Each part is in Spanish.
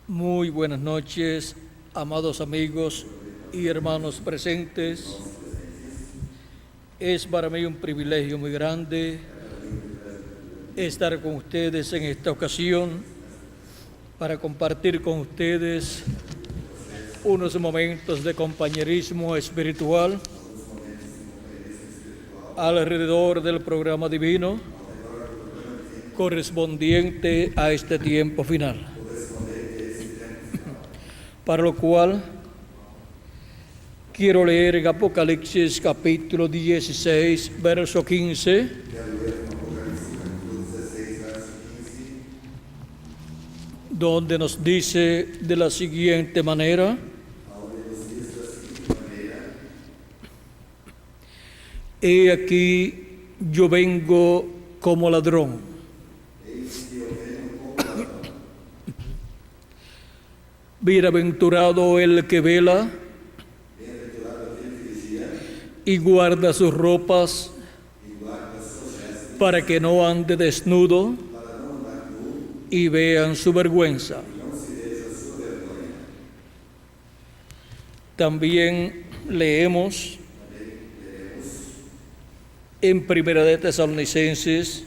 Muy buenas noches, amados amigos y hermanos presentes. Es para mí un privilegio muy grande estar con ustedes en esta ocasión para compartir con ustedes unos momentos de compañerismo espiritual alrededor del programa divino correspondiente a este tiempo final. Para lo cual quiero leer en Apocalipsis capítulo 16, verso 15, donde nos dice de la siguiente manera: He aquí, yo vengo como ladrón. Bienaventurado el que vela y guarda sus ropas para que no ande desnudo y vean su vergüenza. También leemos en Primera de Tesalonicenses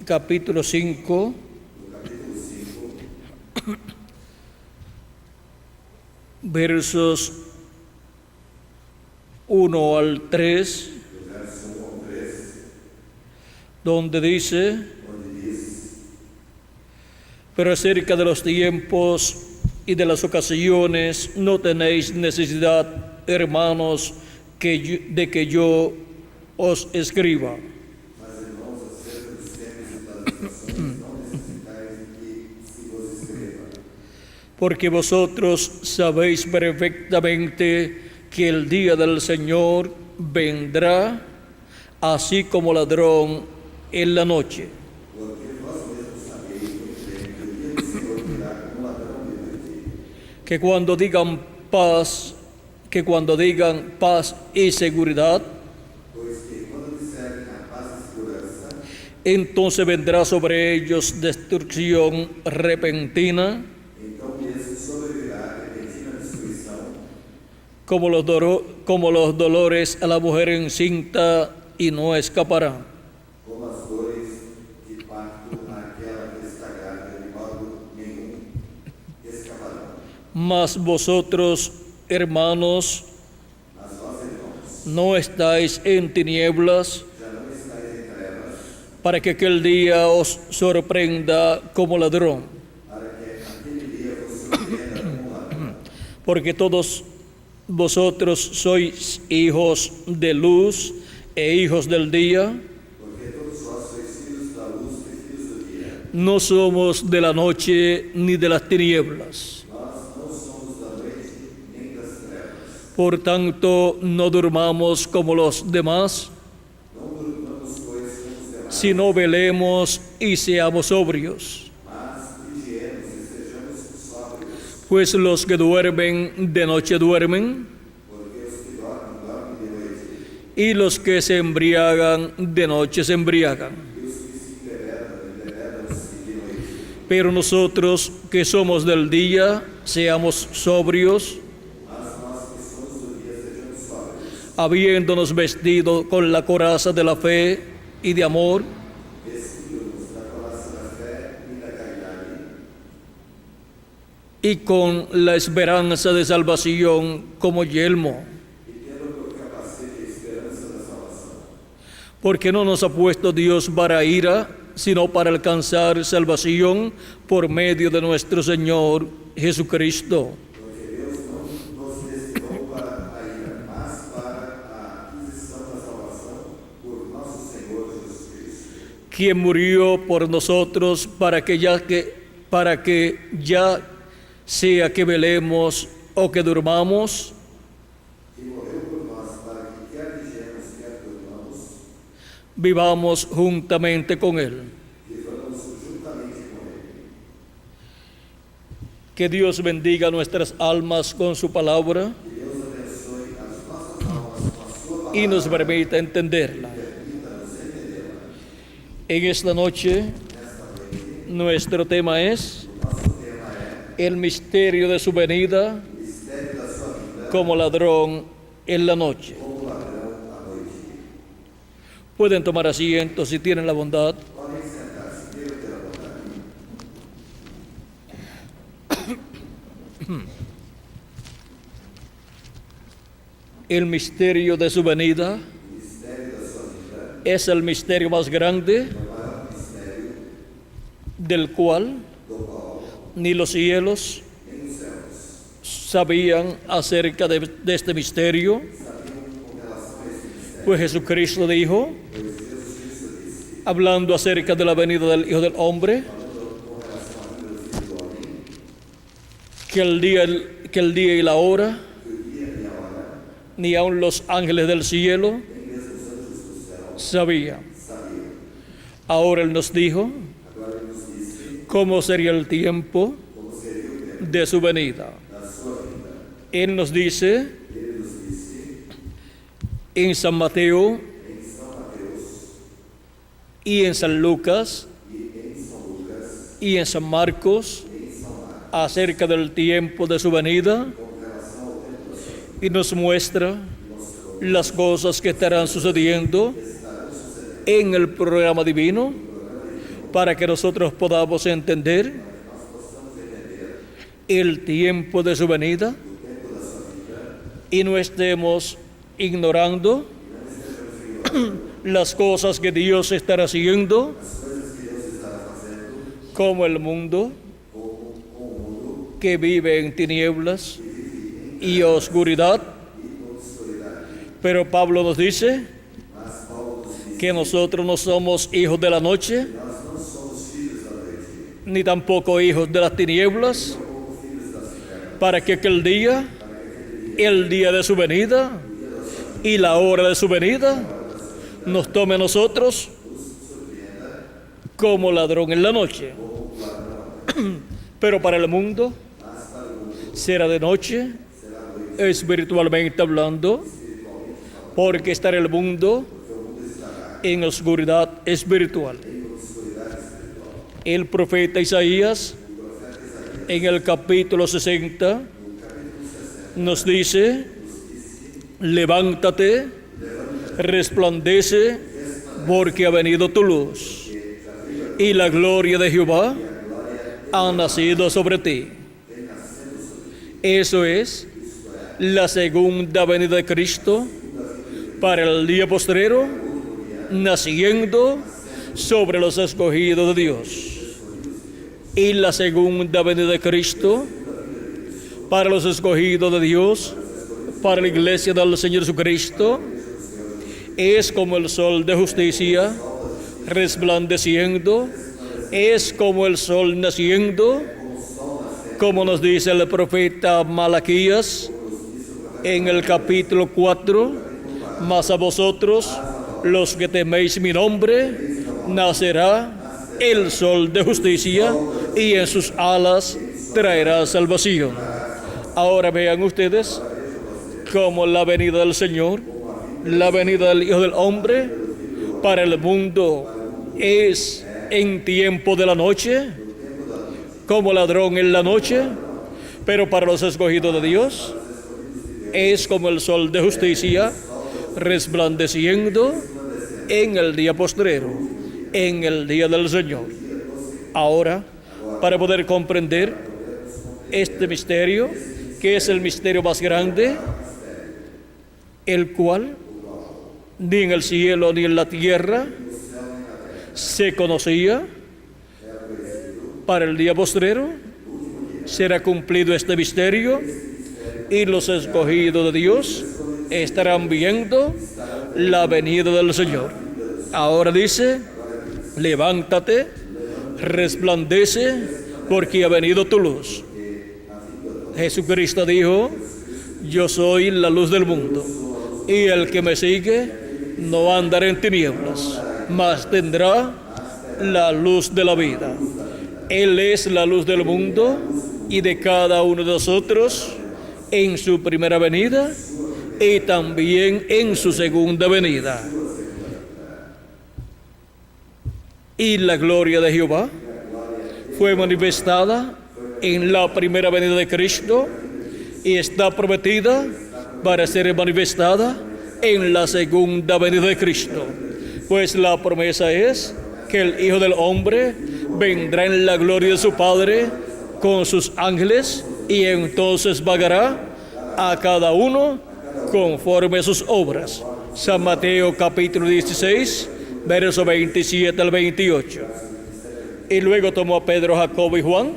capítulo 5, versos 1 al 3, donde dice: pero acerca de los tiempos y de las ocasiones no tenéis necesidad, hermanos, de que yo os escriba. Porque vosotros sabéis perfectamente que el día del Señor vendrá así como ladrón en la noche. Que cuando digan paz y seguridad, entonces vendrá sobre ellos destrucción repentina, como los dolores a la mujer encinta, y no escaparán. Mas vosotros, hermanos, no estáis en tinieblas, para que aquel día os sorprenda como ladrón. Porque todos vosotros sois hijos de luz e hijos del día. No somos de la noche ni de las tinieblas. Por tanto, no durmamos como los demás, sino velemos y seamos sobrios. Pues los que duermen de noche duermen, y los que se embriagan de noche se embriagan. Pero nosotros que somos del día, seamos sobrios, habiéndonos vestido con la coraza de la fe y de amor, y con la esperanza de salvación como yelmo. Porque no nos ha puesto Dios para ira, sino para alcanzar salvación por medio de nuestro Señor Jesucristo, quien murió por nosotros para que ya sea que velemos o que durmamos, vivamos juntamente con Él. Que Dios bendiga nuestras almas con su palabra y nos permita entenderla. En esta noche Nuestro tema es el misterio de su venida como ladrón en la noche. Pueden tomar asiento si tienen la bondad. El misterio de su venida es el misterio más grande, del cual ni los cielos sabían acerca de este misterio, pues Jesucristo dijo, hablando acerca de la venida del Hijo del Hombre, que el día y la hora, ni aun los ángeles del cielo sabían. Ahora Él nos dijo cómo sería el tiempo de su venida. Él nos dice en San Mateo y en San Lucas y en San Marcos acerca del tiempo de su venida, y nos muestra las cosas que estarán sucediendo en el programa divino para que nosotros podamos entender el tiempo de su venida y no estemos ignorando las cosas que Dios estará haciendo, como el mundo que vive en tinieblas y oscuridad. Pero Pablo nos dice que nosotros no somos hijos de la noche, ni tampoco hijos de las tinieblas, para que aquel día, el día de su venida y la hora de su venida, nos tome a nosotros como ladrón en la noche. Pero para el mundo será de noche, espiritualmente hablando, porque estará el mundo en oscuridad espiritual. El profeta Isaías, en el capítulo 60, nos dice: levántate, resplandece, porque ha venido tu luz, y la gloria de Jehová ha nacido sobre ti. Eso es la segunda venida de Cristo para el día postrero, naciendo sobre los escogidos de Dios. Y la segunda venida de Cristo para los escogidos de Dios, para la iglesia del Señor Jesucristo, es como el sol de justicia resplandeciendo, es como el sol naciendo, como nos dice el profeta Malaquías en el capítulo 4, mas a vosotros, los que teméis mi nombre, nacerá el sol de justicia, y en sus alas traerá salvación. Ahora vean ustedes cómo la venida del Señor, la venida del Hijo del Hombre, para el mundo es en tiempo de la noche, como ladrón en la noche, pero para los escogidos de Dios es como el sol de justicia resplandeciendo en el día postrero, en el día del Señor. Ahora, para poder comprender este misterio, que es el misterio más grande, el cual ni en el cielo ni en la tierra se conocía, para el día postrero será cumplido este misterio y los escogidos de Dios estarán viendo la venida del Señor. Ahora dice: levántate, resplandece, porque ha venido tu luz. Jesucristo dijo: yo soy la luz del mundo, y el que me sigue no andará en tinieblas, mas tendrá la luz de la vida. Él es la luz del mundo y de cada uno de nosotros en su primera venida y también en su segunda venida. Y la gloria de Jehová fue manifestada en la primera venida de Cristo y está prometida para ser manifestada en la segunda venida de Cristo. Pues la promesa es que el Hijo del Hombre vendrá en la gloria de su Padre con sus ángeles y entonces pagará a cada uno conforme a sus obras. San Mateo capítulo 16, verso 27 al 28. Y luego tomó a Pedro, Jacobo y Juan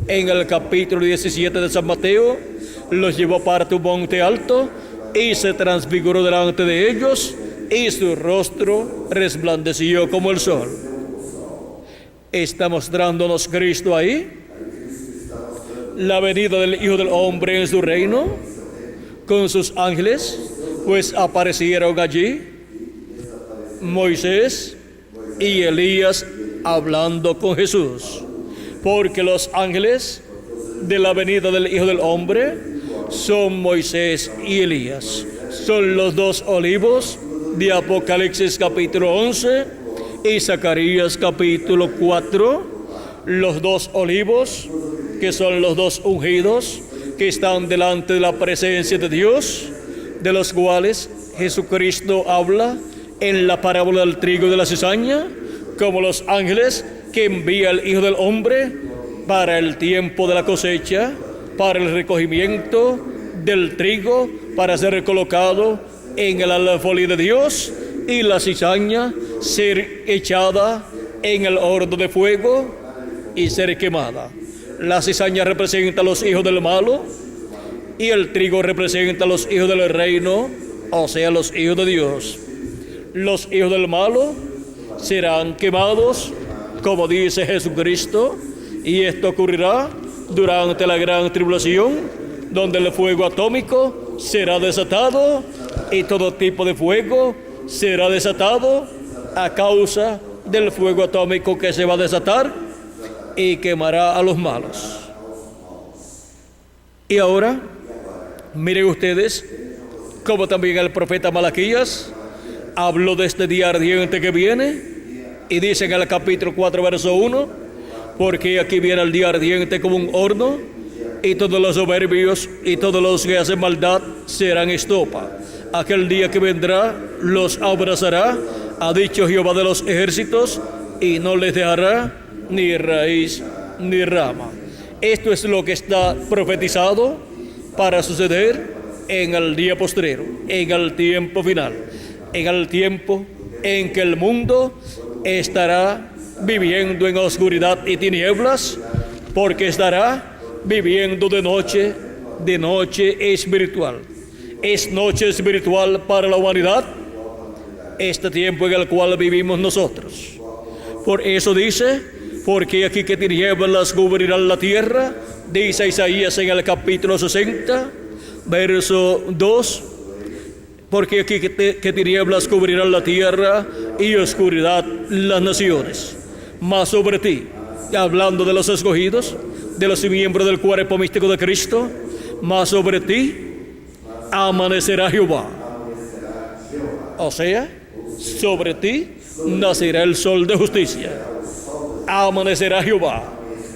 en el capítulo 17 de San Mateo, los llevó aparte a un monte alto y se transfiguró delante de ellos y su rostro resplandeció como el sol. ¿Está mostrándonos Cristo ahí? La venida del Hijo del Hombre en su reino con sus ángeles, pues aparecieron allí Moisés y Elías hablando con Jesús, porque los ángeles de la venida del Hijo del Hombre son Moisés y Elías. Son los dos olivos de Apocalipsis capítulo 11 y Zacarías capítulo 4, los dos olivos que son los dos ungidos que están delante de la presencia de Dios, de los cuales Jesucristo habla en la parábola del trigo y de la cizaña, como los ángeles que envía el Hijo del Hombre para el tiempo de la cosecha, para el recogimiento del trigo, para ser colocado en el alfolí de Dios, y la cizaña ser echada en el horno de fuego y ser quemada. La cizaña representa a los hijos del malo y el trigo representa a los hijos del reino, o sea, los hijos de Dios. Los hijos del malo serán quemados, como dice Jesucristo, y esto ocurrirá durante la gran tribulación, donde el fuego atómico será desatado y todo tipo de fuego será desatado a causa del fuego atómico que se va a desatar y quemará a los malos. Y ahora, miren ustedes como también el profeta Malaquías habló de este día ardiente que viene, y dice en el capítulo 4, verso 1, porque aquí viene el día ardiente como un horno, y todos los soberbios y todos los que hacen maldad serán estopa. Aquel día que vendrá los abrazará, ha dicho Jehová de los ejércitos, y no les dejará ni raíz ni rama. Esto es lo que está profetizado para suceder en el día postrero, en el tiempo final, en el tiempo en que el mundo estará viviendo en oscuridad y tinieblas, porque estará viviendo de noche espiritual. Es noche espiritual para la humanidad, este tiempo en el cual vivimos nosotros. Por eso dice, porque aquí que tinieblas cubrirán la tierra, dice Isaías en el capítulo 60, verso 2, porque aquí que tinieblas cubrirán la tierra y oscuridad las naciones. Mas sobre ti, hablando de los escogidos, de los miembros del cuerpo místico de Cristo, mas sobre ti amanecerá Jehová. O sea, sobre ti nacerá el sol de justicia. Amanecerá Jehová,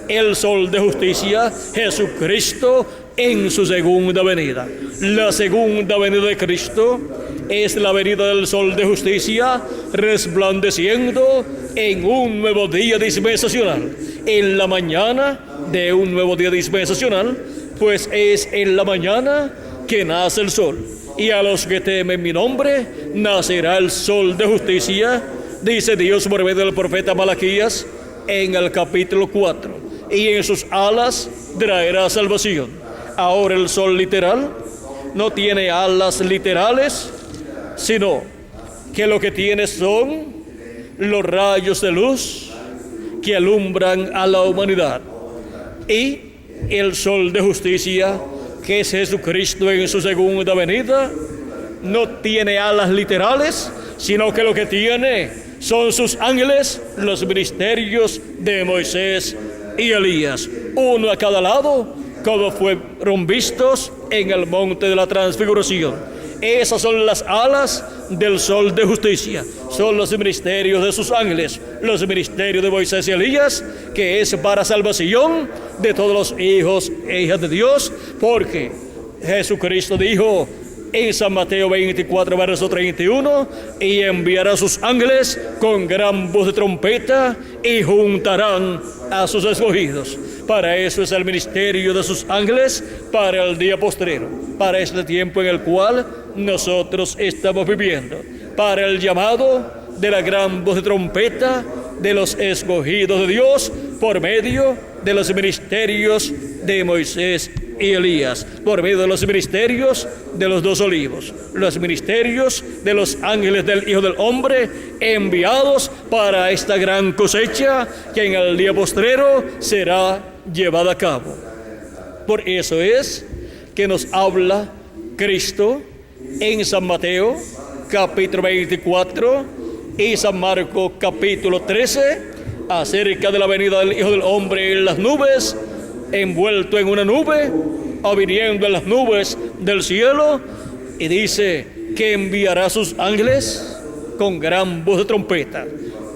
el sol de justicia, Jesucristo en su segunda venida. La segunda venida de Cristo es la venida del sol de justicia resplandeciendo en un nuevo día dispensacional, en la mañana de un nuevo día dispensacional, pues es en la mañana que nace el sol, y a los que temen mi nombre nacerá el sol de justicia, dice Dios por medio del profeta Malaquías en el capítulo 4, y en sus alas traerá salvación. Ahora el sol literal no tiene alas literales, sino que lo que tiene son los rayos de luz que alumbran a la humanidad, y el sol de justicia, que es Jesucristo en su segunda venida, no tiene alas literales, sino que lo que tiene son sus ángeles, los ministerios de Moisés y Elías, uno a cada lado, como fueron vistos en el monte de la transfiguración. Esas son las alas del sol de justicia. Son los ministerios de sus ángeles, los ministerios de Moisés y Elías, que es para salvación de todos los hijos e hijas de Dios, porque Jesucristo dijo en San Mateo 24, verso 31, y enviará a sus ángeles con gran voz de trompeta y juntarán a sus escogidos. Para eso es el ministerio de sus ángeles para el día postrero, para este tiempo en el cual nosotros estamos viviendo, para el llamado de la gran voz de trompeta de los escogidos de Dios por medio de los ministerios de Moisés y Elías, por medio de los ministerios de los dos olivos, los ministerios de los ángeles del Hijo del Hombre, enviados para esta gran cosecha que en el día postrero será llevada a cabo. Por eso es que nos habla Cristo en San Mateo capítulo 24 y San Marcos capítulo 13 acerca de la venida del Hijo del Hombre en las nubes, envuelto en una nube o viniendo en las nubes del cielo, y dice que enviará a sus ángeles con gran voz de trompeta.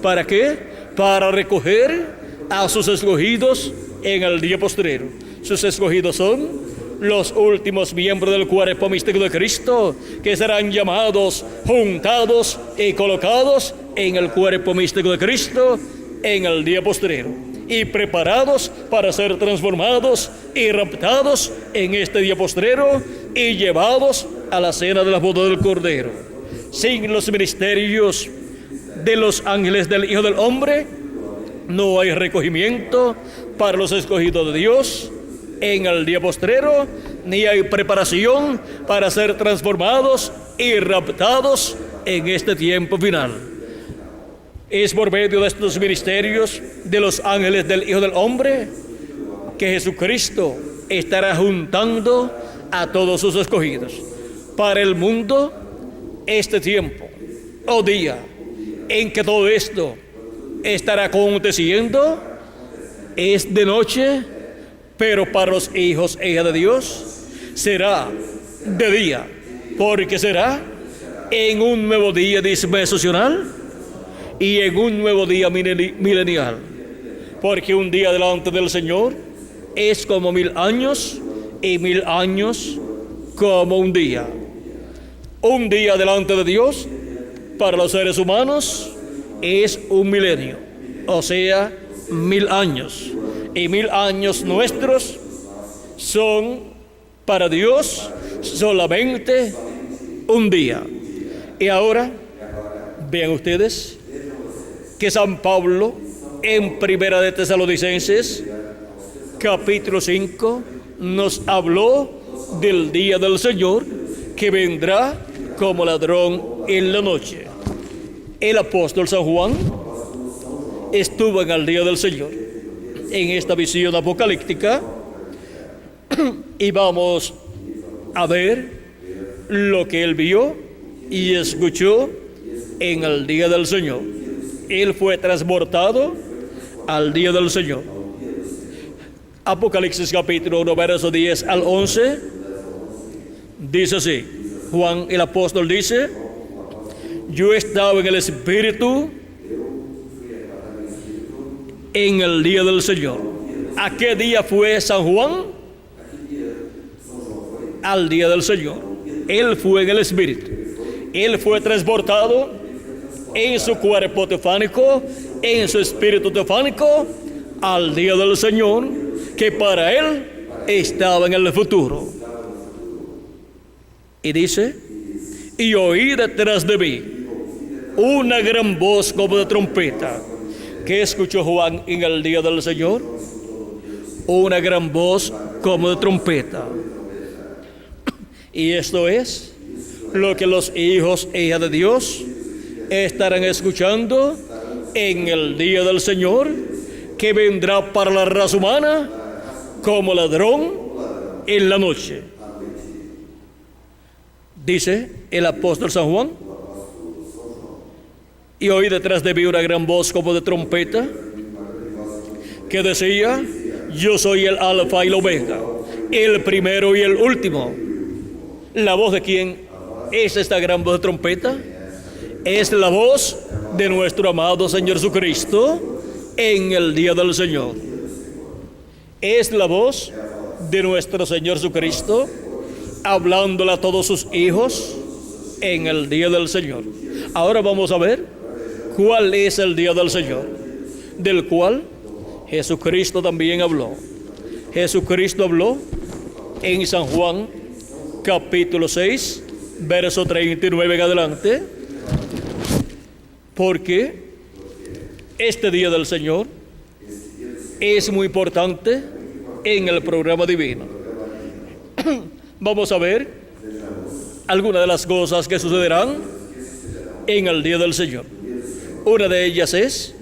¿Para qué? Para recoger a sus escogidos en el día postrero. Sus escogidos son los últimos miembros del cuerpo místico de Cristo, que serán llamados, juntados y colocados en el cuerpo místico de Cristo en el día postrero, y preparados para ser transformados y raptados en este día postrero y llevados a la cena de la boda del Cordero. Sin los ministerios de los ángeles del Hijo del Hombre, no hay recogimiento para los escogidos de Dios en el día postrero, ni hay preparación para ser transformados y raptados en este tiempo final. Es por medio de estos ministerios de los ángeles del Hijo del Hombre que Jesucristo estará juntando a todos sus escogidos. Para el mundo, este tiempo o día en que todo esto estará aconteciendo es de noche, pero para los hijos e hijas de Dios será de día, porque será en un nuevo día dispensacional y en un nuevo día milenial, porque un día delante del Señor es como 1000 años y 1000 años como un día. Un día delante de Dios para los seres humanos es un milenio, o sea, 1000 años, y 1000 años nuestros son para Dios solamente un día. Y ahora vean ustedes que San Pablo en Primera de Tesalonicenses capítulo 5 nos habló del día del Señor que vendrá como ladrón en la noche. El apóstol San Juan estuvo en el día del Señor en esta visión apocalíptica y vamos a ver lo que él vio y escuchó en el día del Señor. Él fue transportado al día del Señor. Apocalipsis capítulo 1, verso 10 al 11, dice así. Juan el apóstol dice: yo estaba en el Espíritu en el día del Señor. ¿A qué día fue San Juan? Al día del Señor. Él fue en el Espíritu. Él fue transportado en su cuerpo teofánico, en su espíritu teofánico, al día del Señor, que para él estaba en el futuro. Y dice: y oí detrás de mí una gran voz como de trompeta. ¿Qué escuchó Juan en el día del Señor? Una gran voz como de trompeta. Y esto es lo que los hijos e hijas de Dios estarán escuchando en el día del Señor, que vendrá para la raza humana como ladrón en la noche. Dice el apóstol San Juan: y oí detrás de mí una gran voz como de trompeta que decía: yo soy el alfa y el omega, el primero y el último. ¿La voz de quién? ¿Es esta gran voz de trompeta? Es la voz de nuestro amado Señor Jesucristo en el día del Señor. Es la voz de nuestro Señor Jesucristo hablándole a todos sus hijos en el día del Señor. Ahora vamos a ver cuál es el día del Señor, del cual Jesucristo también habló. Jesucristo habló en San Juan capítulo 6, verso 39 en adelante, porque este día del Señor es muy importante en el programa divino. Vamos a ver algunas de las cosas que sucederán en el día del Señor. Una de ellas es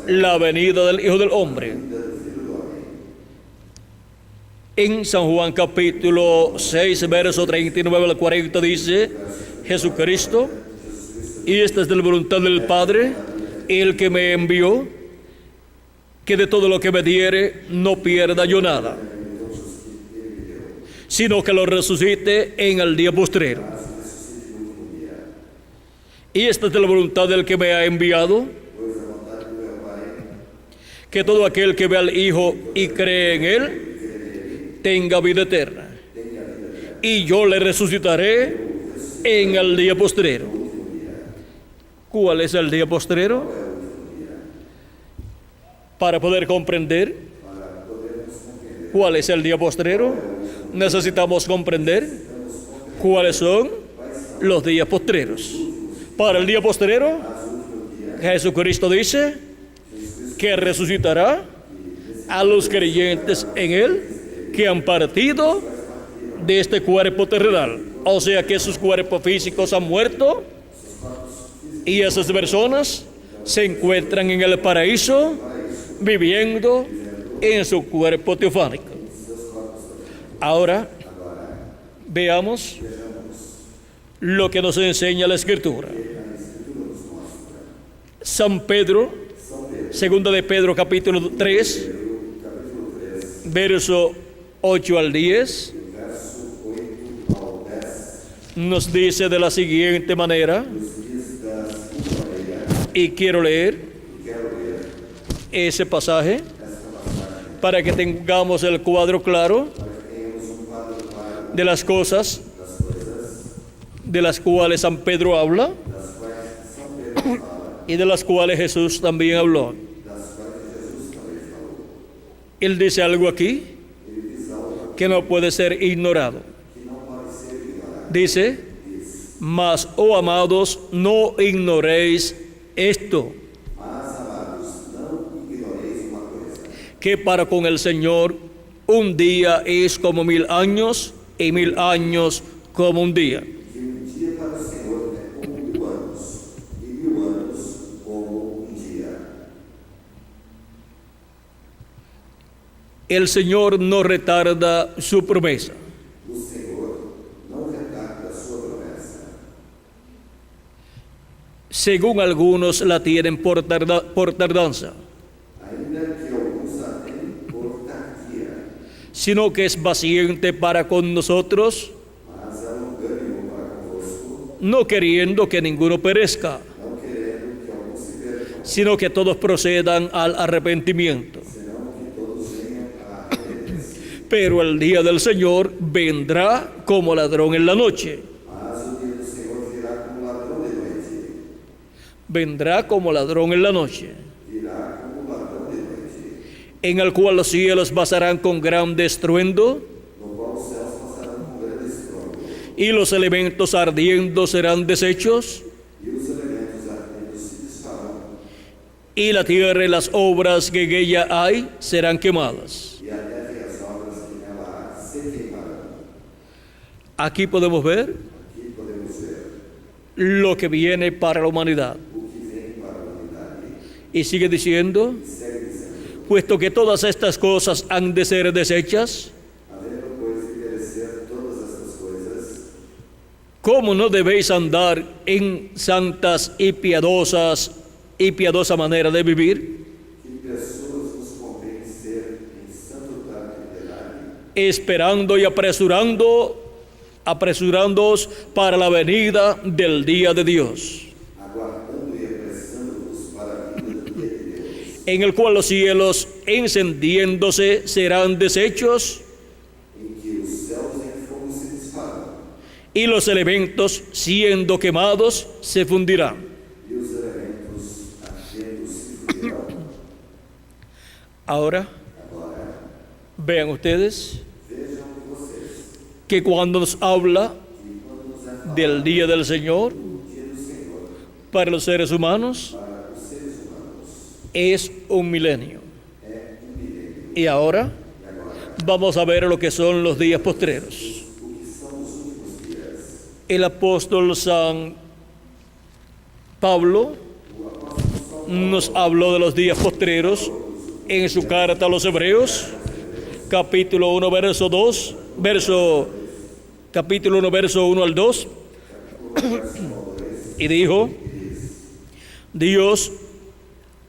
la venida del Hijo del Hombre. En San Juan capítulo 6, verso 39 al 40 dice Jesucristo: y esta es de la voluntad del Padre, el que me envió, que de todo lo que me diere no pierda yo nada, sino que lo resucite en el día postrero. Y esta es de la voluntad del que me ha enviado, que todo aquel que ve al Hijo y cree en Él tenga vida eterna, y yo le resucitaré en el día postrero. ¿Cuál es el día postrero? Para poder comprender cuál es el día postrero, necesitamos comprender cuáles son los días postreros. Para el día postrero, Jesucristo dice que resucitará a los creyentes en Él que han partido de este cuerpo terrenal. O sea que sus cuerpos físicos han muerto y esas personas se encuentran en el paraíso viviendo en su cuerpo teofánico. Ahora veamos lo que nos enseña la Escritura. San Pedro, segunda de Pedro capítulo 3, verso 8 al 10, nos dice de la siguiente manera, y quiero leer ese pasaje para que tengamos el cuadro claro de las cosas de las cuales San Pedro habla y de las cuales Jesús también habló. Él dice algo aquí que no puede ser ignorado. Dice: mas, oh amados, no ignoréis esto, que para con el Señor un día es como 1000 años y 1000 años como un día. El Señor no retarda su promesa. Según algunos la tienen por tardanza, sino que es paciente para con nosotros, no queriendo que ninguno perezca, sino que todos procedan al arrepentimiento. Pero el día del Señor vendrá como ladrón en la noche. Vendrá como ladrón en la noche, en el cual los cielos pasarán con grande estruendo, y los elementos ardiendo serán deshechos, y la tierra y las obras que en ella hay serán quemadas. Aquí podemos ver lo que viene para la humanidad. Y sigue diciendo: puesto que todas estas cosas han de ser deshechas, ¿cómo no debéis andar en santas y piadosa manera de vivir? Esperando y apresurando apresurándoos para la venida del día de Dios, aguardando e apressando-vos para a vinda do dia de Deus, en el cual los cielos, encendiéndose, serán deshechos, em que os céus em fogo se disparam, y los elementos, siendo quemados, se fundirán. e os elementos ardendo se fundirão. Ahora, Agora, vean ustedes vejam vocês que cuando nos habla que quando nos é falado del día del Señor do dia do Senhor para los seres humanos, para os seres humanos, es un milenio. é milênio. Y ahora E agora, vamos a ver lo que son los días postreros. o que são os últimos dias? El apóstol San Pablo nos habló de los días postreros en su carta a los Hebreos, capítulo 1, capítulo 1, verso 1 al 2, y dijo: Dios,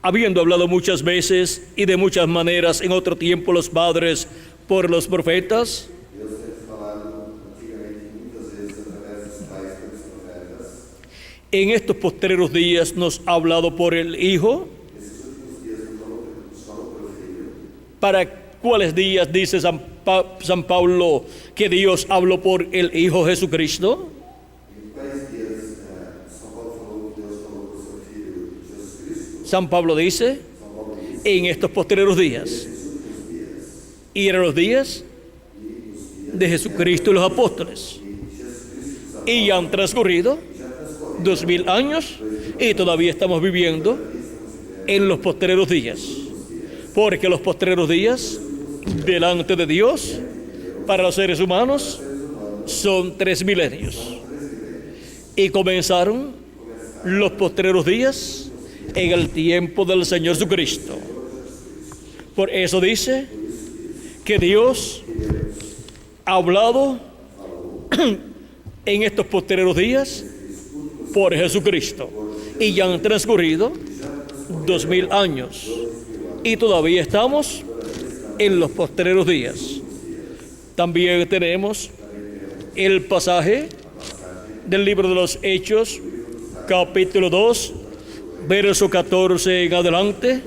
habiendo hablado muchas veces y de muchas maneras en otro tiempo los padres por los profetas, Deus tem falado antigamente muitas vezes através dos pais pelos profetas. en estos postreros días nos ha hablado por el Hijo. Nesses últimos dias nos falou pelo Filho. ¿Para cuáles días dice San Pablo que Dios habló por el Hijo Jesucristo? Em quais dias São Paulo falou que Deus falou por seu Filho Jesus Cristo? San Pablo dice, São Paulo diz, en estos postreros días. nesses últimos dias, Y eran los días e os dias de Jesucristo y los apóstoles. de Jesus Cristo, Y ya han transcurrido já transcorreram 2000 años y todavía estamos viviendo en los postreros días. Porque los postreros días delante de Dios para los seres humanos son 3 milenios. Y comenzaron los postreros días en el tiempo del Señor Jesucristo. Por eso dice que Dios ha hablado en estos postreros días por Jesucristo. Y ya han transcurrido 2000 años. Y todavía estamos en los postreros días. También tenemos el pasaje del libro de los Hechos, capítulo 2, verso 14 en adelante.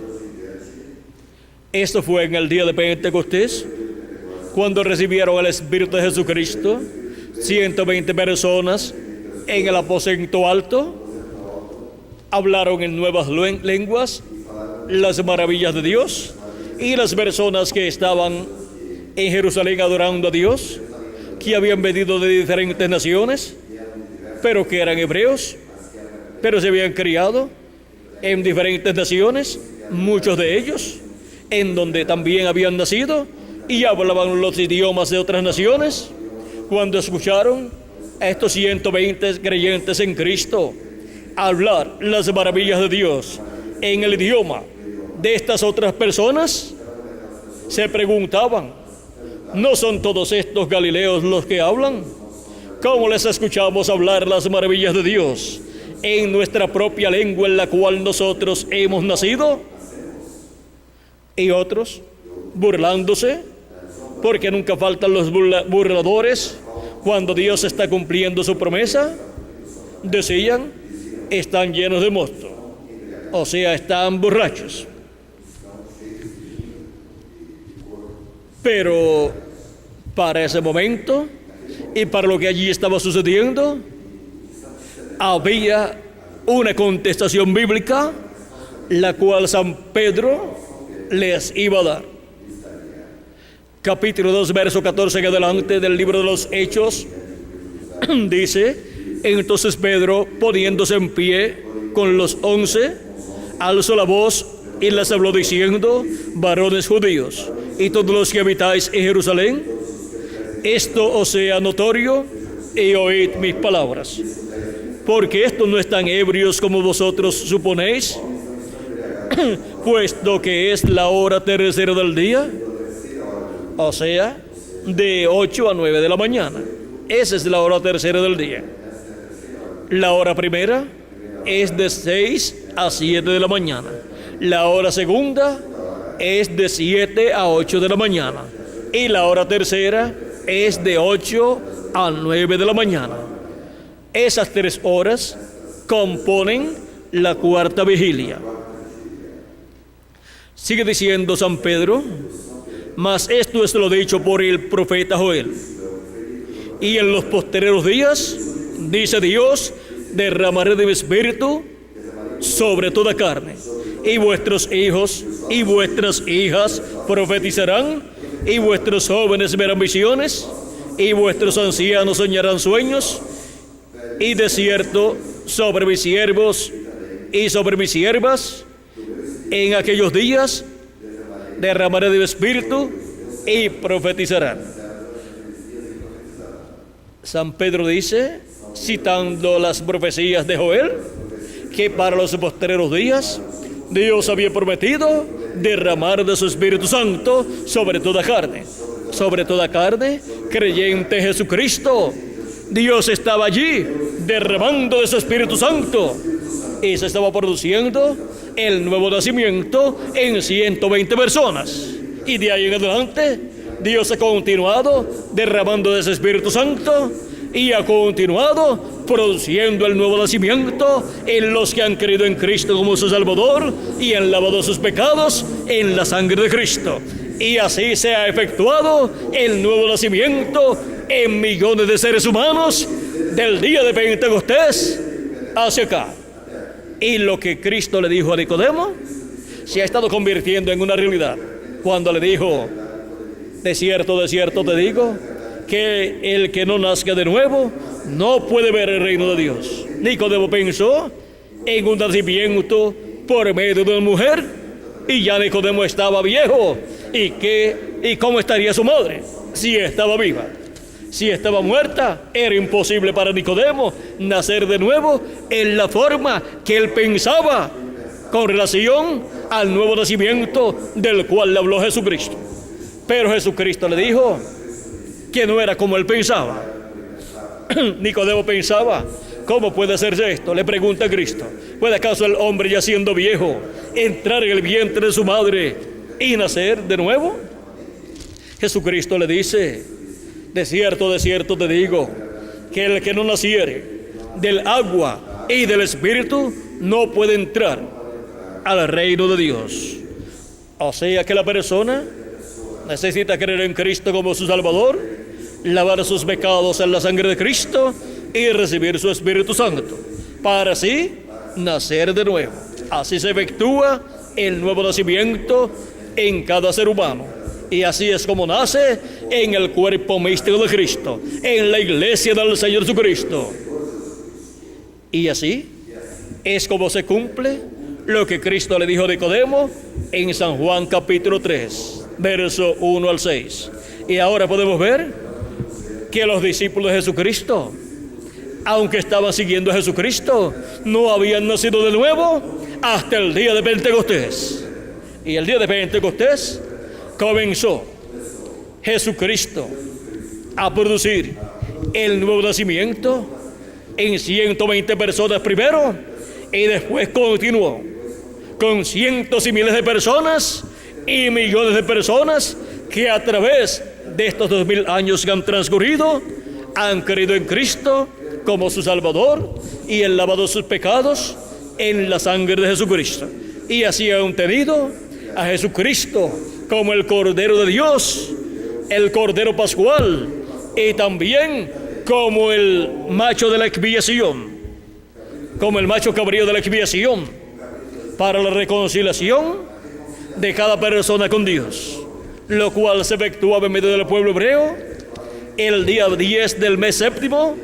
Esto fue en el día de Pentecostés, cuando recibieron el Espíritu de Jesucristo, 120 personas en el aposento alto hablaron en nuevas lenguas las maravillas de Dios, y las personas que estaban en Jerusalén adorando a Dios, que habían venido de diferentes naciones, pero que eran hebreos, pero se habían criado en diferentes naciones, muchos de ellos, en donde también habían nacido y hablaban los idiomas de otras naciones. Cuando escucharon a estos 120 creyentes en Cristo hablar las maravillas de Dios en el idioma de estas otras personas, se preguntaban: ¿no son todos estos galileos los que hablan? ¿Cómo les escuchamos hablar las maravillas de Dios en nuestra propia lengua en la cual nosotros hemos nacido? Y otros, burlándose, porque nunca faltan los burladores cuando Dios está cumpliendo su promesa, decían: están llenos de mosto, o sea, están borrachos. Pero para ese momento y para lo que allí estaba sucediendo, había una contestación bíblica, la cual San Pedro les iba a dar. Capítulo 2, verso 14 en adelante del libro de los Hechos, dice: entonces Pedro, poniéndose en pie con los 11, alzó la voz y les habló diciendo: varones judíos y todos los que habitáis en Jerusalén, esto os sea notorio, y oíd mis palabras, porque estos no están ebrios como vosotros suponéis, puesto que es la hora tercera del día, o sea, de 8 a 9 de la mañana. Esa es la hora tercera del día. La hora primera es de 6 a 7 de la mañana. La hora segunda es de 7 a 8 de la mañana. Y la hora tercera es de 8 a 9 de la mañana. Esas 3 horas componen la cuarta vigilia. Sigue diciendo San Pedro: mas esto es lo dicho por el profeta Joel. Y en los postreros días, dice Dios, derramaré de mi espíritu sobre toda carne, y vuestros hijos y vuestras hijas profetizarán, y vuestros jóvenes verán visiones, y vuestros ancianos soñarán sueños, y de cierto sobre mis siervos y sobre mis siervas en aquellos días derramaré de mi espíritu y profetizarán. San Pedro dice, citando las profecías de Joel, que para los postreros días Dios había prometido derramar de su Espíritu Santo sobre toda carne creyente en Jesucristo. Dios estaba allí derramando de su Espíritu Santo y se estaba produciendo el nuevo nacimiento en 120 personas. Y de ahí en adelante Dios ha continuado derramando de su Espíritu Santo y ha continuado produciendo el nuevo nacimiento en los que han creído en Cristo como su Salvador y han lavado sus pecados en la sangre de Cristo. Y así se ha efectuado el nuevo nacimiento en millones de seres humanos del día de Pentecostés hacia acá. Y lo que Cristo le dijo a Nicodemo se ha estado convirtiendo en una realidad cuando le dijo: de cierto te digo, que el que no nazca de nuevo no puede ver el reino de Dios. Nicodemo pensó en un nacimiento por medio de una mujer, y ya Nicodemo estaba viejo. ¿Y cómo estaría su madre si estaba viva? Si estaba muerta, era imposible para Nicodemo nacer de nuevo en la forma que él pensaba con relación al nuevo nacimiento del cual le habló Jesucristo. Pero Jesucristo le dijo que no era como él pensaba. Nicodemo pensaba: ¿cómo puede hacerse esto? Le pregunta a Cristo: ¿puede acaso el hombre, ya siendo viejo, entrar en el vientre de su madre y nacer de nuevo? Jesucristo le dice: de cierto te digo, que el que no naciere del agua y del Espíritu no puede entrar al reino de Dios. O sea que la persona necesita creer en Cristo como su Salvador, lavar sus pecados en la sangre de Cristo y recibir su Espíritu Santo, para así nacer de nuevo. Así se efectúa el nuevo nacimiento en cada ser humano. Y así es como nace en el cuerpo místico de Cristo, en la iglesia del Señor Jesucristo. Y así es como se cumple lo que Cristo le dijo a Nicodemo en San Juan capítulo 3, verso 1 al 6. Y ahora podemos ver que los discípulos de Jesucristo, aunque estaban siguiendo a Jesucristo, no habían nacido de nuevo hasta el día de Pentecostés. Y el día de Pentecostés comenzó Jesucristo a producir el nuevo nacimiento en 120 personas primero, y después continuó con cientos y miles de personas y millones de personas que a través de estos 2000 años que han transcurrido han creído en Cristo como su Salvador y han lavado sus pecados en la sangre de Jesucristo. Y así han tenido a Jesucristo como el Cordero de Dios, el Cordero Pascual, y también como el macho de la expiación, como el macho cabrío de la expiación, para la reconciliación de cada persona con Dios, lo cual se efectuaba en medio del pueblo hebreo el día 10 del mes séptimo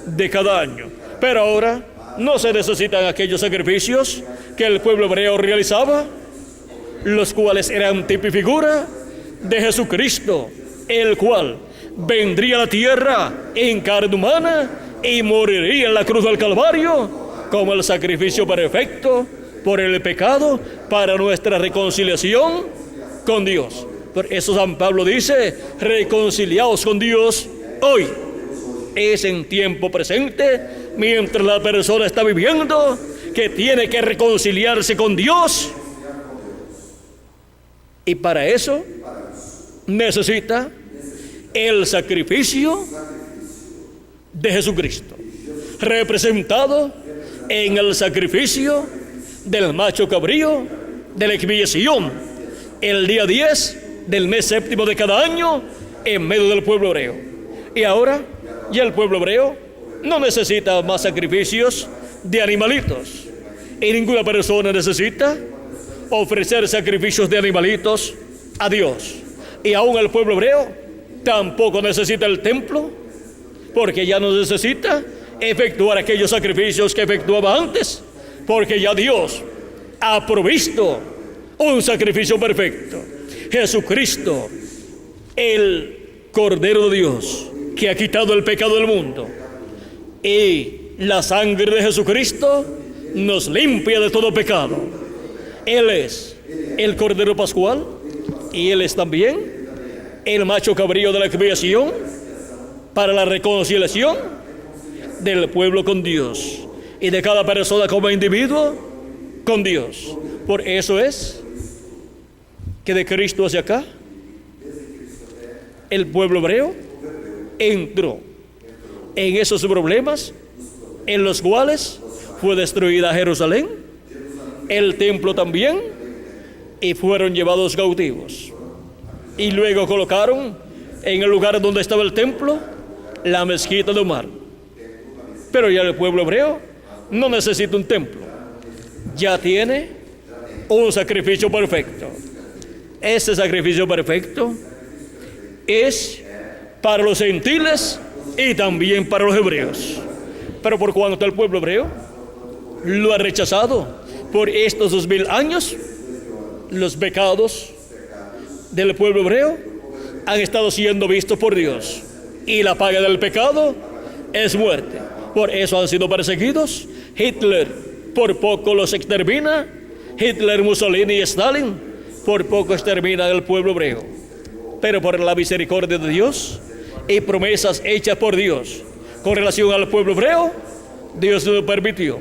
de cada año. Pero ahora no se necesitan aquellos sacrificios que el pueblo hebreo realizaba, los cuales eran tipo y figura de Jesucristo, el cual vendría a la tierra en carne humana y moriría en la cruz del Calvario como el sacrificio perfecto por el pecado para nuestra reconciliación con Dios. Por eso San Pablo dice: reconciliaos con Dios hoy. Es en tiempo presente, mientras la persona está viviendo, que tiene que reconciliarse con Dios. Y para eso necesita el sacrificio de Jesucristo, representado en el sacrificio del macho cabrío de la expiación, el día 10 del mes séptimo de cada año, en medio del pueblo hebreo. Y ahora ya el pueblo hebreo no necesita más sacrificios de animalitos, y ninguna persona necesita ofrecer sacrificios de animalitos a Dios. Y aún el pueblo hebreo tampoco necesita el templo, porque ya no necesita efectuar aquellos sacrificios que efectuaba antes, porque ya Dios ha provisto un sacrificio perfecto. Jesucristo, el Cordero de Dios, que ha quitado el pecado del mundo. Y la sangre de Jesucristo nos limpia de todo pecado. Él es el Cordero Pascual y Él es también el macho cabrío de la expiación para la reconciliación del pueblo con Dios y de cada persona como individuo con Dios. Por eso es que de Cristo hacia acá el pueblo hebreo entró en esos problemas en los cuales fue destruida Jerusalén, el templo también, y fueron llevados cautivos. Y luego colocaron en el lugar donde estaba el templo la mezquita de Omar. Pero ya el pueblo hebreo no necesita un templo, ya tiene un sacrificio perfecto. Ese sacrificio perfecto es para los gentiles y también para los hebreos. Pero por cuanto el pueblo hebreo lo ha rechazado por estos 2000 años, los pecados del pueblo hebreo han estado siendo vistos por Dios, y la paga del pecado es muerte. Por eso han sido perseguidos. Hitler por poco los extermina. Hitler, Mussolini y Stalin por poco exterminan al pueblo hebreo. Pero por la misericordia de Dios y promesas hechas por Dios con relación al pueblo hebreo, Dios no permitió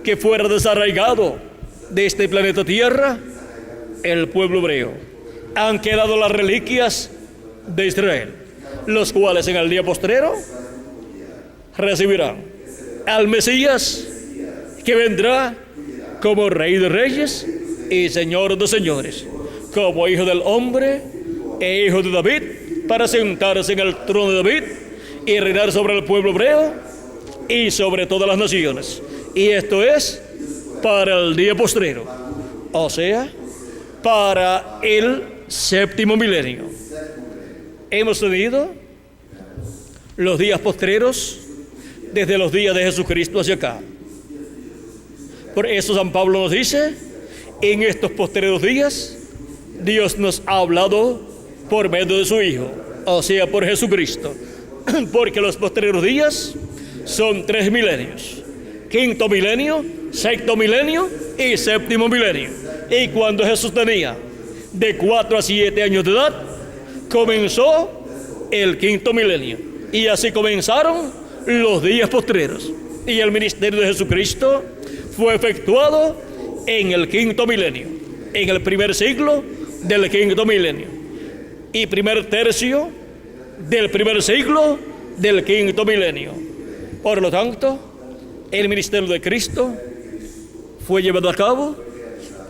que fuera desarraigado de este planeta Tierra el pueblo hebreo. Han quedado las reliquias de Israel, los cuales en el día postrero recibirán al Mesías, que vendrá como Rey de Reyes y Señor de Señores, como Hijo del Hombre e Hijo de David, para sentarse en el trono de David y reinar sobre el pueblo hebreo y sobre todas las naciones. Y esto es para el día postrero, o sea, para el séptimo milenio. Hemos tenido los días postreros desde los días de Jesucristo hacia acá. Por eso San Pablo nos dice, en estos postreros días Dios nos ha hablado por medio de su Hijo, o sea, por Jesucristo, porque los postreros días son 3 milenios: quinto milenio, sexto milenio y séptimo milenio. Y cuando Jesús tenía de 4 a 7 años de edad, comenzó el quinto milenio, y así comenzaron los días postreros, y el ministerio de Jesucristo fue efectuado en el quinto milenio, en el primer siglo del quinto milenio y primer tercio del primer siglo del quinto milenio. Por lo tanto, el ministerio de Cristo fue llevado a cabo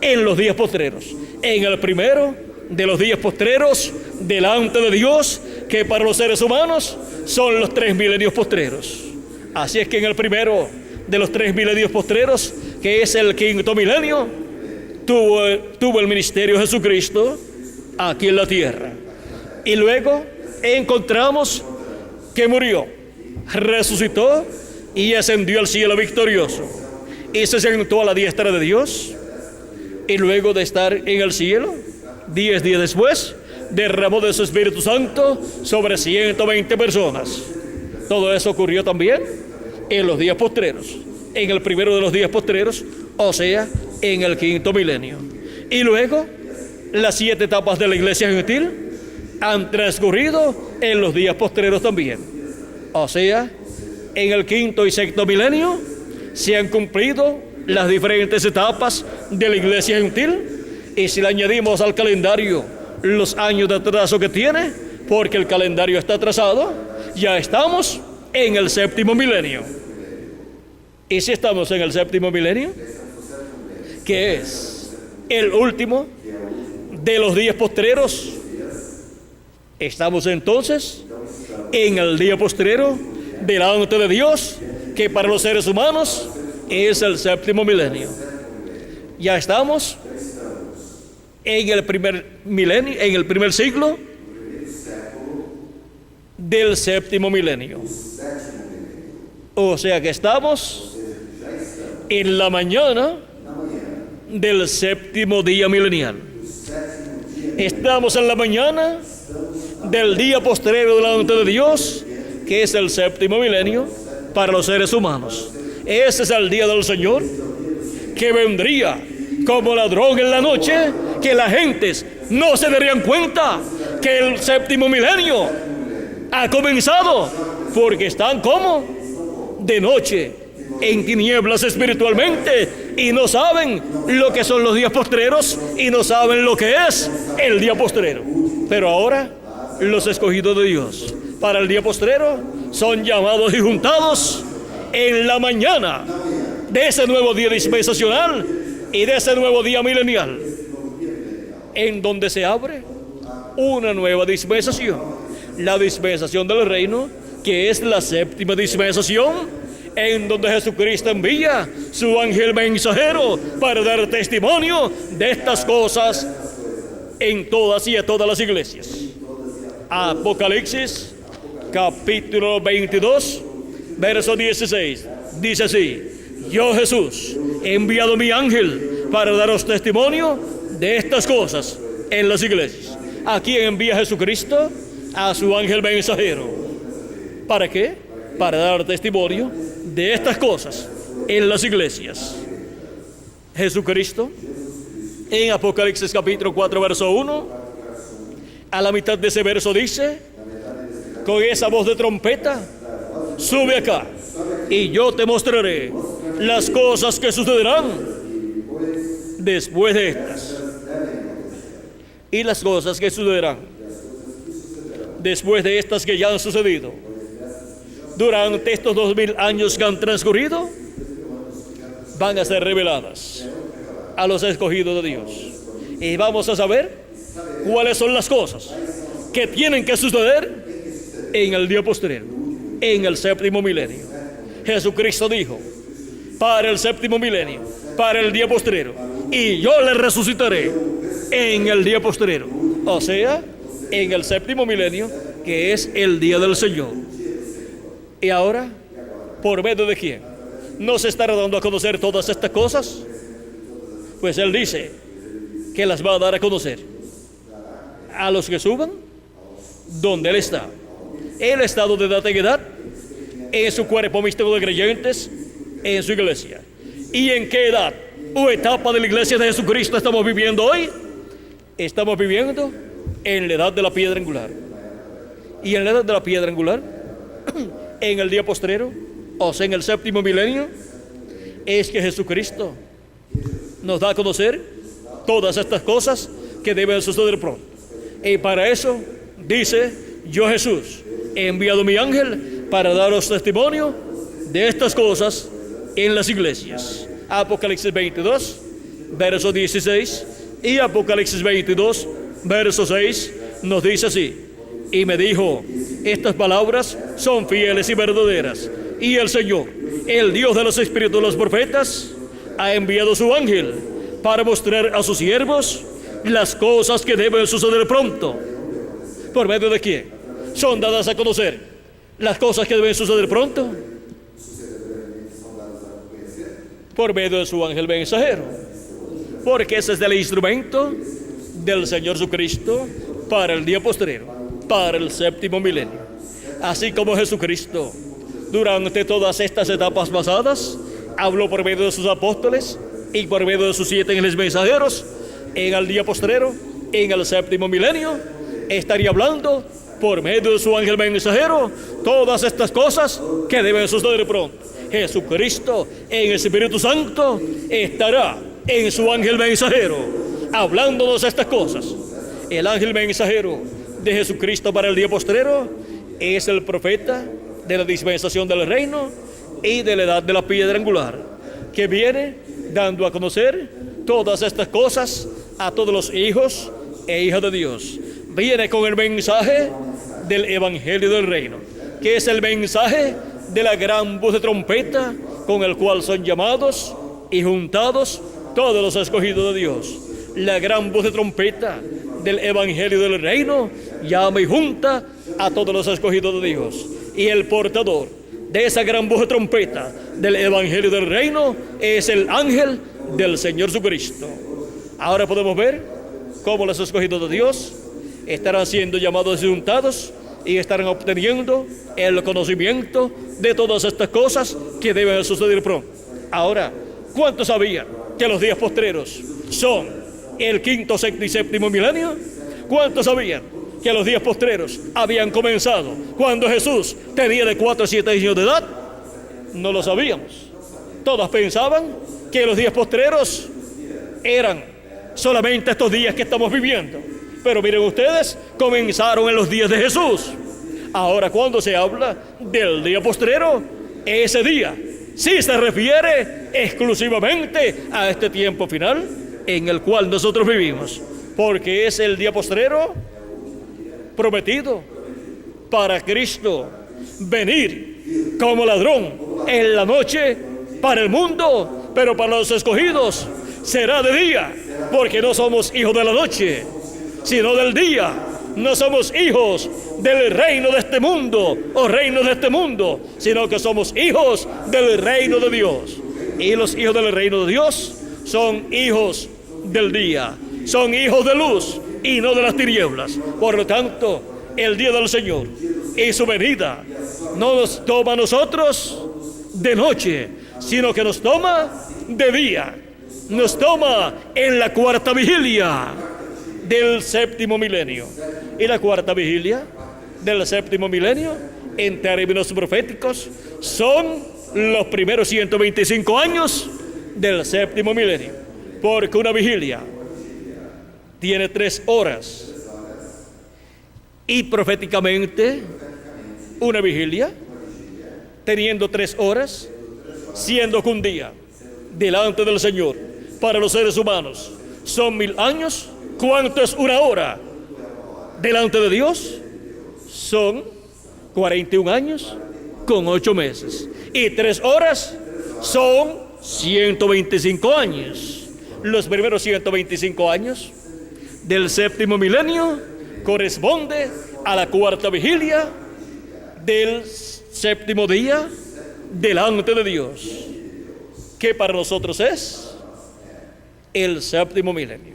en los días postreros, en el primero de los días postreros delante de Dios, que para los seres humanos son los 3 milenios postreros. Así es que en el primero de los 3 milenios postreros, que es el quinto milenio, tuvo el ministerio de Jesucristo aquí en la tierra. Y luego encontramos que murió, resucitó y ascendió al cielo victorioso, y se sentó a la diestra de Dios. Y luego de estar en el cielo, 10 días después, derramó de su Espíritu Santo sobre 120 personas. Todo eso ocurrió también en los días postreros, en el primero de los días postreros, o sea, en el quinto milenio. Y luego, las 7 etapas de la iglesia gentil han transcurrido en los días postreros también. O sea, en el quinto y sexto milenio se han cumplido las diferentes etapas de la iglesia gentil, y si le añadimos al calendario los años de atraso que tiene, porque el calendario está atrasado, ya estamos en el séptimo milenio. ¿Y si estamos en el séptimo milenio? Que es el último de los días postreros. Estamos entonces en el día postrero delante de Dios, que para los seres humanos es el séptimo milenio. Ya estamos en el primer milenio, en el primer siglo del séptimo milenio. O sea que estamos en la mañana del séptimo día milenial. Estamos en la mañana del día postrero delante de Dios, que es el séptimo milenio para los seres humanos. Ese es el día del Señor, que vendría como ladrón en la noche, que las gentes no se darían cuenta que el séptimo milenio ha comenzado, porque están como de noche, en tinieblas espiritualmente, y no saben lo que son los días postreros, y no saben lo que es el día postrero. Pero ahora los escogidos de Dios para el día postrero son llamados y juntados en la mañana de ese nuevo día dispensacional y de ese nuevo día milenial, en donde se abre una nueva dispensación, la dispensación del reino, que es la séptima dispensación, en donde Jesucristo envía su ángel mensajero para dar testimonio de estas cosas en todas y a todas las iglesias. Apocalipsis capítulo 22 verso 16 dice así: yo, Jesús, he enviado mi ángel para daros testimonio de estas cosas en las iglesias. ¿A quién envía Jesucristo? A su ángel mensajero. ¿Para qué? Para dar testimonio de estas cosas en las iglesias. Jesucristo, en Apocalipsis capítulo 4 verso 1, a la mitad de ese verso dice, con esa voz de trompeta, sube acá y yo te mostraré las cosas que sucederán después de estas. Y las cosas que sucederán después de estas que ya han sucedido durante estos 2000 años que han transcurrido, van a ser reveladas a los escogidos de Dios. Y vamos a saber cuáles son las cosas que tienen que suceder en el día posterior, en el séptimo milenio. Jesucristo dijo, para el séptimo milenio, para el día postrero, y yo le resucitaré en el día postrero, o sea, en el séptimo milenio, que es el día del Señor. Y ahora, ¿por medio de quién nos estará dando a conocer todas estas cosas? Pues Él dice que las va a dar a conocer a los que suban donde Él está. El estado de edad en edad, en su cuerpo místico de creyentes, en su iglesia. ¿Y en qué edad o etapa de la iglesia de Jesucristo estamos viviendo hoy? Estamos viviendo en la edad de la piedra angular. Y en la edad de la piedra angular, en el día postrero, o sea, en el séptimo milenio, es que Jesucristo nos da a conocer todas estas cosas que deben suceder pronto. Y para eso dice, yo, Jesús, he enviado mi ángel para daros testimonio de estas cosas en las iglesias. Apocalipsis 22 verso 16 y Apocalipsis 22 verso 6 nos dice así: y me dijo, estas palabras son fieles y verdaderas, y el Señor, el Dios de los espíritus de los profetas, ha enviado su ángel para mostrar a sus siervos las cosas que deben suceder pronto. ¿Por medio de quién son dadas a conocer las cosas que deben suceder pronto? Por medio de su ángel mensajero, porque ese es el instrumento del Señor Jesucristo para el día postrero, para el séptimo milenio. Así como Jesucristo durante todas estas etapas pasadas habló por medio de sus apóstoles y por medio de sus 7 ángeles mensajeros, en el día postrero, en el séptimo milenio, estaría hablando por medio de su ángel mensajero todas estas cosas que deben suceder pronto. Jesucristo en el Espíritu Santo estará en su ángel mensajero hablándonos estas cosas. El ángel mensajero de Jesucristo para el día postrero es el profeta de la dispensación del reino y de la edad de la piedra angular, que viene dando a conocer todas estas cosas a todos los hijos e hijas de Dios. Viene con el mensaje del evangelio del reino, que es el mensaje de la gran voz de trompeta, con el cual son llamados y juntados todos los escogidos de Dios. La gran voz de trompeta del evangelio del reino llama y junta a todos los escogidos de Dios. Y el portador de esa gran voz de trompeta del evangelio del reino es el ángel del Señor Jesucristo. Ahora podemos ver cómo los escogidos de Dios estarán siendo llamados y juntados y estarán obteniendo el conocimiento de todas estas cosas que deben suceder pronto. Ahora, ¿cuántos sabían que los días postreros son el quinto, sexto y séptimo milenio? ¿Cuántos sabían que los días postreros habían comenzado cuando Jesús tenía de 4 a 7 años de edad? No lo sabíamos. Todos pensaban que los días postreros eran solamente estos días que estamos viviendo. Pero miren ustedes, comenzaron en los días de Jesús. Ahora, cuando se habla del día postrero, ese día sí se refiere exclusivamente a este tiempo final en el cual nosotros vivimos, porque es el día postrero prometido para Cristo venir como ladrón en la noche para el mundo, pero para los escogidos será de día, porque no somos hijos de la noche, sino del día. No somos hijos del reino de este mundo o reino de este mundo, sino que somos hijos del reino de Dios. Y los hijos del reino de Dios son hijos del día, son hijos de luz y no de las tinieblas. Por lo tanto, el día del Señor y su venida no nos toma a nosotros de noche, sino que nos toma de día. Nos toma en la cuarta vigilia del séptimo milenio. Y la cuarta vigilia del séptimo milenio, en términos proféticos, son los primeros 125 años del séptimo milenio. Porque una vigilia tiene 3 horas. Y proféticamente, una vigilia, teniendo 3 horas, siendo que un día delante del Señor para los seres humanos son 1000 años. ¿Cuánto es una hora delante de Dios? Son 41 años con 8 meses. Y 3 horas son 125 años. Los primeros 125 años del séptimo milenio corresponde a la cuarta vigilia del séptimo día delante de Dios, que para nosotros es el séptimo milenio,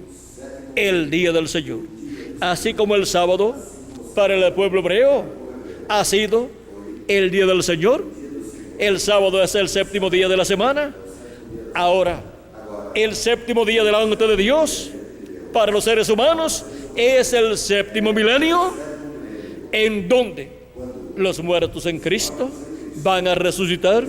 el día del Señor. Así como el sábado para el pueblo hebreo ha sido el día del Señor, el sábado es el séptimo día de la semana. Ahora, el séptimo día delante de Dios para los seres humanos es el séptimo milenio, en donde los muertos en Cristo van a resucitar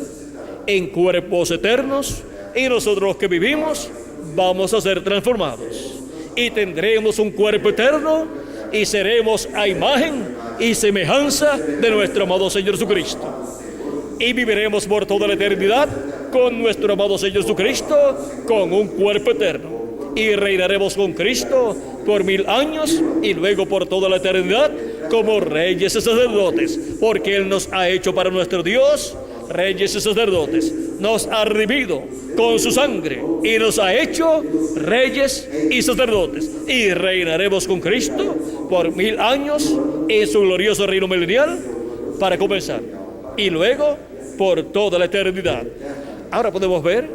en cuerpos eternos, y nosotros los que vivimos vamos a ser transformados y tendremos un cuerpo eterno y seremos a imagen y semejanza de nuestro amado Señor Jesucristo, y viviremos por toda la eternidad con nuestro amado Señor Jesucristo con un cuerpo eterno, y reinaremos con Cristo por 1000 años y luego por toda la eternidad como reyes y sacerdotes, porque Él nos ha hecho para nuestro Dios reyes y sacerdotes, nos ha redimido con su sangre y nos ha hecho reyes y sacerdotes, y reinaremos con Cristo por 1000 años en su glorioso reino milenial para comenzar, y luego por toda la eternidad. Ahora podemos ver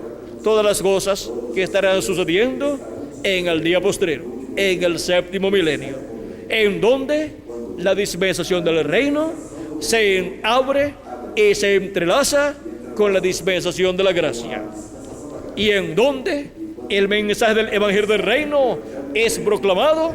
todas las cosas que estarán sucediendo en el día postrero, en el séptimo milenio, en donde la dispensación del reino se abre y se entrelaza con la dispensación de la gracia, y en donde el mensaje del evangelio del reino es proclamado,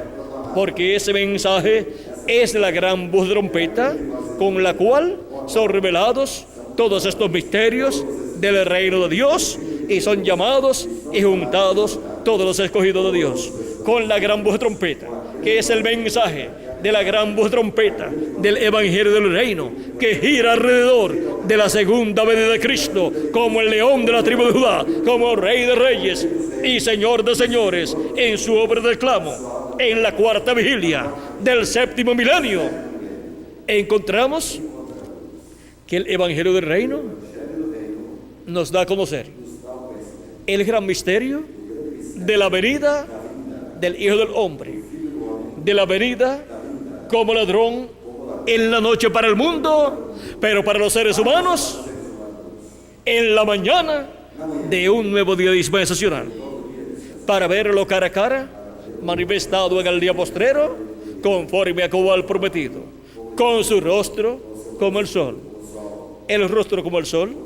porque ese mensaje es la gran voz de trompeta con la cual son revelados todos estos misterios del reino de Dios, y son llamados y juntados todos los escogidos de Dios con la gran voz de trompeta, que es el mensaje de la gran voz de trompeta del Evangelio del Reino, que gira alrededor de la segunda venida de Cristo, como el león de la tribu de Judá, como Rey de Reyes y Señor de Señores, en su obra de clamo, en la cuarta vigilia del séptimo milenio, encontramos que el Evangelio del Reino nos da a conocer el gran misterio de la venida del Hijo del Hombre, de la venida como ladrón en la noche para el mundo, pero para los seres humanos en la mañana de un nuevo día dispensacional, para verlo cara a cara, manifestado en el día postrero, conforme a como al prometido, con su rostro como el sol. El rostro como el sol,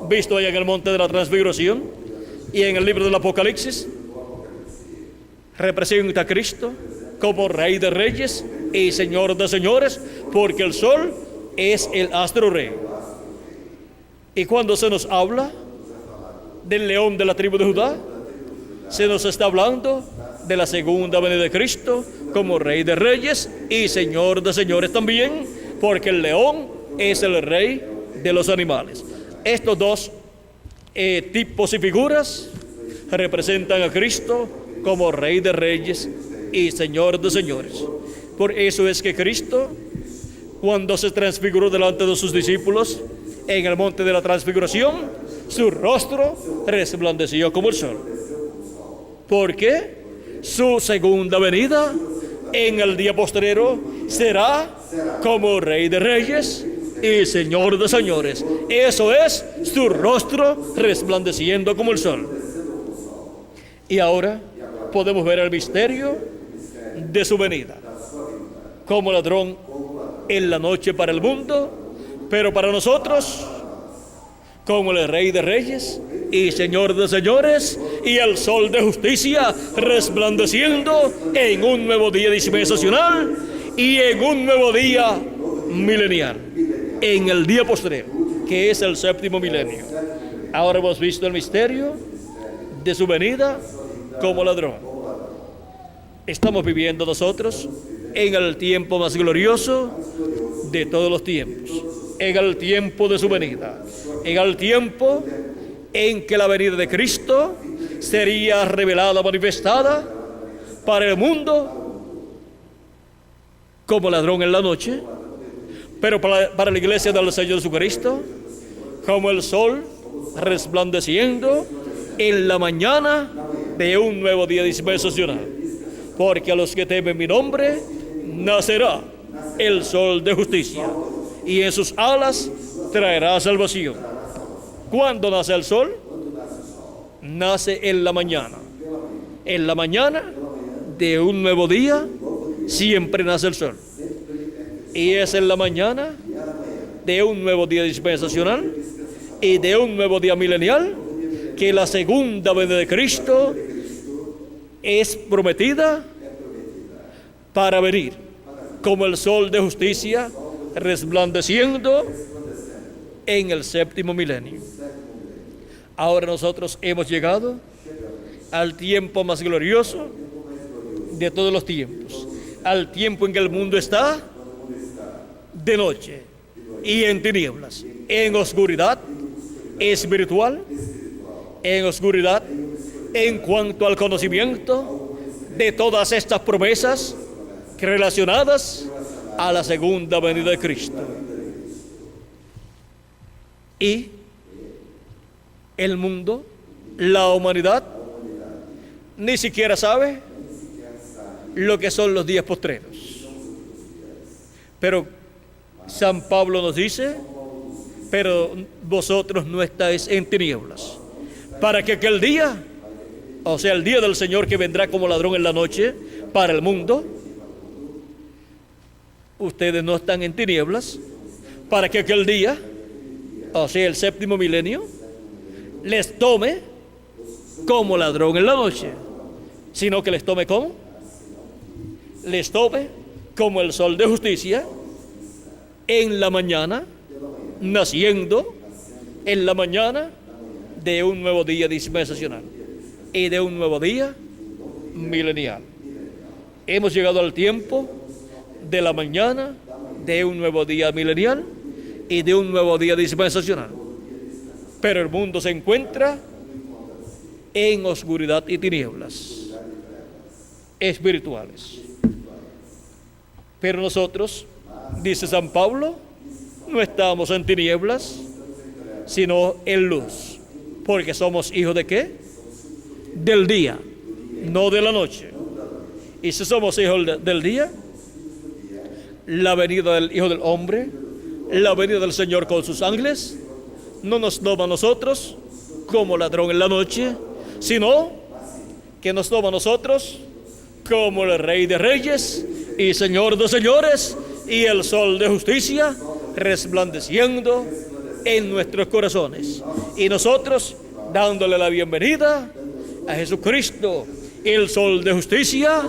visto allá en el monte de la transfiguración y en el libro del Apocalipsis, representa a Cristo como Rey de Reyes y Señor de Señores, porque el sol es el astro rey. Y cuando se nos habla del león de la tribu de Judá, se nos está hablando de la segunda venida de Cristo como Rey de Reyes y Señor de Señores también, porque el león es el rey de los animales. Estos dos tipos y figuras representan a Cristo como Rey de Reyes y Señor de Señores. Por eso es que Cristo, cuando se transfiguró delante de sus discípulos en el monte de la transfiguración, su rostro resplandeció como el sol, porque su segunda venida en el día postrero será como Rey de Reyes y Señor de Señores. Eso es su rostro resplandeciendo como el sol. Y ahora podemos ver el misterio de su venida como ladrón en la noche para el mundo, pero para nosotros como el Rey de Reyes y Señor de Señores, y el sol de justicia resplandeciendo en un nuevo día dispensacional y en un nuevo día milenial, en el día postrero, que es el séptimo milenio. Ahora hemos visto el misterio de su venida como ladrón. Estamos viviendo nosotros en el tiempo más glorioso de todos los tiempos, en el tiempo de su venida, en el tiempo en que la venida de Cristo sería revelada, manifestada para el mundo como ladrón en la noche, pero para la iglesia del Señor Jesucristo como el sol resplandeciendo en la mañana de un nuevo día dispensacional, porque a los que temen mi nombre nacerá el sol de justicia y en sus alas traerá salvación. ¿Cuándo nace el sol? Nace en la mañana. En la mañana de un nuevo día siempre nace el sol. Y es en la mañana de un nuevo día dispensacional y de un nuevo día milenial que la segunda venida de Cristo es prometida para venir como el sol de justicia resplandeciendo en el séptimo milenio. Ahora nosotros hemos llegado al tiempo más glorioso de todos los tiempos, al tiempo en que el mundo está de noche y en tinieblas, en oscuridad espiritual, en oscuridad en cuanto al conocimiento de todas estas promesas relacionadas a la segunda venida de Cristo. Y el mundo, la humanidad, ni siquiera sabe lo que son los días postreros. Pero San Pablo nos dice: pero vosotros no estáis en tinieblas, para que aquel día, o sea, el día del Señor que vendrá como ladrón en la noche para el mundo, ustedes no están en tinieblas, para que aquel día, o sea, el séptimo milenio, les tome como ladrón en la noche, sino que les tome como, les tome como el sol de justicia en la mañana, naciendo en la mañana de un nuevo día dispensacional y de un nuevo día milenial. Hemos llegado al tiempo de la mañana de un nuevo día milenial y de un nuevo día dispensacional. Pero el mundo se encuentra en oscuridad y tinieblas espirituales. Pero nosotros, dice San Pablo, no estamos en tinieblas, sino en luz. Porque somos hijos ¿de qué? Del día, no de la noche. Y si somos hijos del día, la venida del Hijo del Hombre, la venida del Señor con sus ángeles, no nos toma a nosotros como ladrón en la noche, sino que nos toma a nosotros como el Rey de Reyes y Señor de Señores, y el sol de justicia resplandeciendo en nuestros corazones. Y nosotros dándole la bienvenida a Jesucristo, el sol de justicia,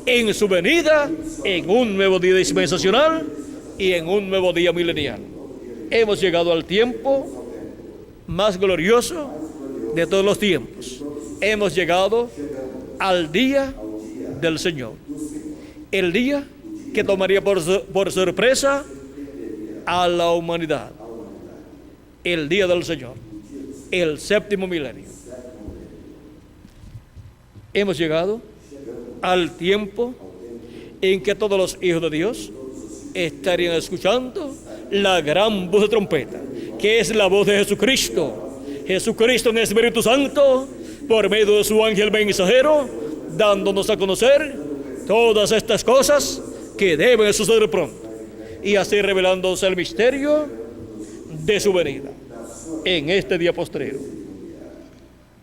en su venida, en un nuevo día dispensacional y en un nuevo día milenial. Hemos llegado al tiempo más glorioso de todos los tiempos. Hemos llegado al día del Señor. El día que tomaría por sorpresa a la humanidad. El día del Señor. El séptimo milenio. Hemos llegado al tiempo en que todos los hijos de Dios estarían escuchando la gran voz de trompeta, que es la voz de Jesucristo. Jesucristo en el Espíritu Santo, por medio de su ángel mensajero, dándonos a conocer todas estas cosas que deben suceder pronto, y así revelándose el misterio de su venida en este día postrero.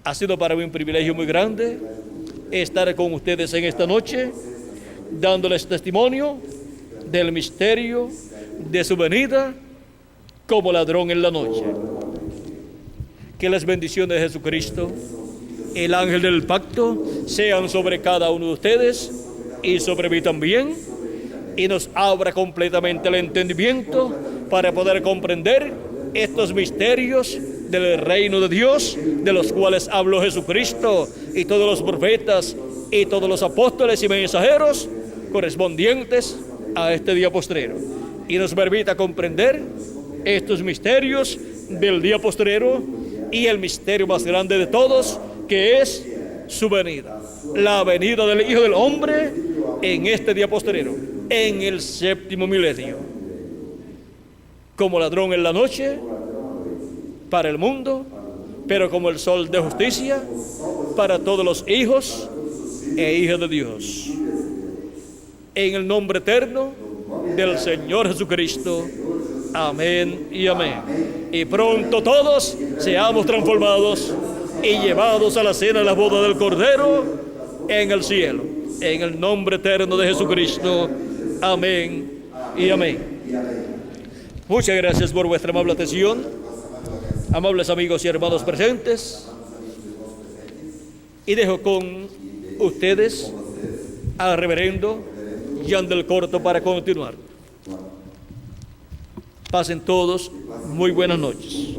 Ha sido para mí un privilegio muy grande estar con ustedes en esta noche, dándoles testimonio del misterio de su venida como ladrón en la noche. Que las bendiciones de Jesucristo, el ángel del pacto, sean sobre cada uno de ustedes y sobre mí también, y nos abra completamente el entendimiento para poder comprender estos misterios del reino de Dios, de los cuales habló Jesucristo y todos los profetas y todos los apóstoles y mensajeros correspondientes a este día postrero, y nos permita comprender estos misterios del día postrero y el misterio más grande de todos, que es su venida, la venida del Hijo del Hombre en este día postrero, en el séptimo milenio, como ladrón en la noche para el mundo, pero como el sol de justicia para todos los hijos e hijas de Dios. En el nombre eterno del Señor Jesucristo. Amén y amén. Y pronto todos seamos transformados y llevados a la cena de la boda del Cordero en el cielo. En el nombre eterno de Jesucristo. Amén y amén. Muchas gracias por vuestra amable atención. Amables amigos y hermanos presentes. Y dejo con ustedes al reverendo Jan del Corto para continuar. Pasen todos muy buenas noches.